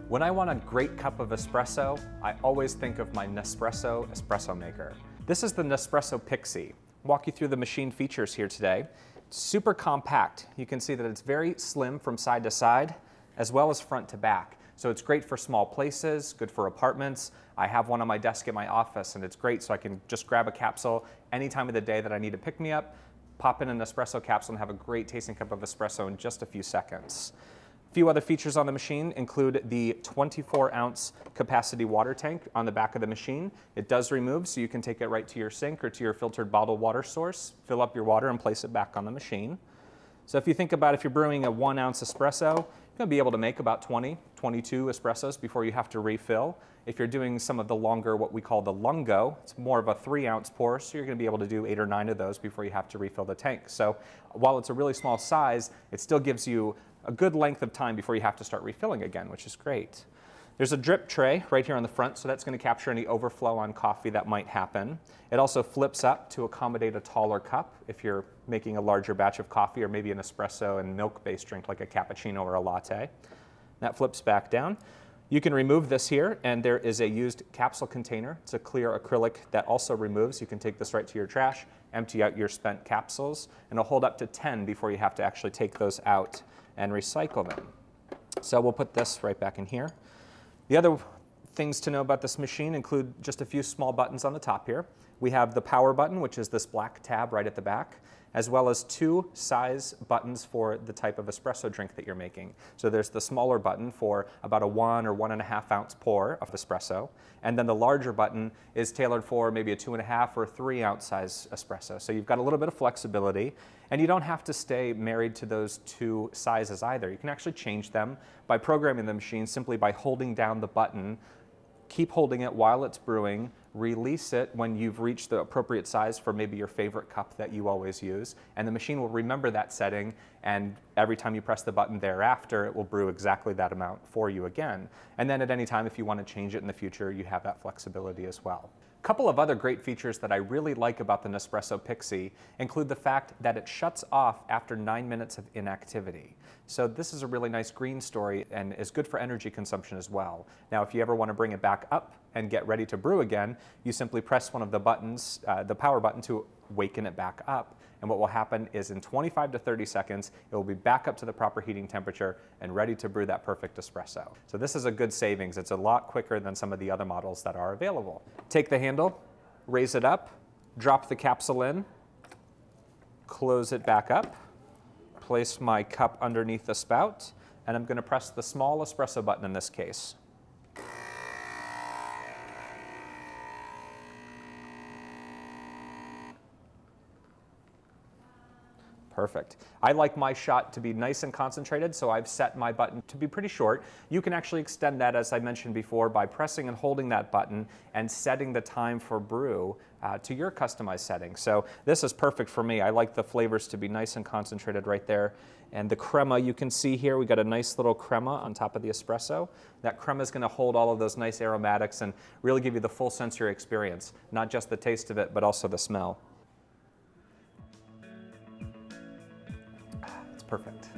When I want a great cup of espresso, I always think of my Nespresso espresso maker. This is the Nespresso Pixie. I'll walk you through the machine features here today. It's super compact. You can see that it's very slim from side to side, as well as front to back. So it's great for small places, good for apartments. I have one on my desk at my office, and it's great so I can just grab a capsule any time of the day that I need to pick me up, pop in an espresso capsule and have a great tasting cup of espresso in just a few seconds. A few other features on the machine include the 24-ounce capacity water tank on the back of the machine. It does remove, so you can take it right to your sink or to your filtered bottled water source, fill up your water and place it back on the machine. So if you think about if you're brewing a 1-ounce espresso, you're going to be able to make about 20, 22 espressos before you have to refill. If you're doing some of the longer, what we call the lungo, it's more of a 3-ounce pour, so you're going to be able to do 8 or 9 of those before you have to refill the tank. So while it's a really small size, it still gives you a good length of time before you have to start refilling again, which is great. There's a drip tray right here on the front, so that's going to capture any overflow on coffee that might happen. It also flips up to accommodate a taller cup if you're making a larger batch of coffee or maybe an espresso and milk-based drink like a cappuccino or a latte. That flips back down. You can remove this here, and there is a used capsule container. It's a clear acrylic that also removes. You can take this right to your trash, empty out your spent capsules, and it'll hold up to 10 before you have to actually take those out and recycle them. So we'll put this right back in here. The other things to know about this machine include just a few small buttons on the top here. We have the power button, which is this black tab right at the back, as well as 2 size buttons for the type of espresso drink that you're making. So there's the smaller button for about a 1 or 1.5 ounce pour of espresso, and then the larger button is tailored for maybe a 2.5 or 3 ounce size espresso. So you've got a little bit of flexibility, and you don't have to stay married to those 2 sizes either. You can actually change them by programming the machine simply by holding down the button. Keep holding it while it's brewing, release it when you've reached the appropriate size for maybe your favorite cup that you always use, and the machine will remember that setting, and every time you press the button thereafter, it will brew exactly that amount for you again. And then at any time, if you want to change it in the future, you have that flexibility as well. A couple of other great features that I really like about the Nespresso Pixie include the fact that it shuts off after 9 minutes of inactivity. So this is a really nice green story and is good for energy consumption as well. Now, if you ever want to bring it back up and get ready to brew again, you simply press one of the buttons, the power button, to waken it back up. And what will happen is in 25 to 30 seconds, it will be back up to the proper heating temperature and ready to brew that perfect espresso. So this is a good savings. It's a lot quicker than some of the other models that are available. Take the handle, raise it up, drop the capsule in, close it back up, place my cup underneath the spout, and I'm going to press the small espresso button in this case. Perfect. I like my shot to be nice and concentrated, so I've set my button to be pretty short. You can actually extend that, as I mentioned before, by pressing and holding that button and setting the time for brew to your customized setting. So this is perfect for me. I like the flavors to be nice and concentrated right there. And the crema, you can see here, we got a nice little crema on top of the espresso. That crema is going to hold all of those nice aromatics and really give you the full sensory experience, not just the taste of it, but also the smell. Perfect.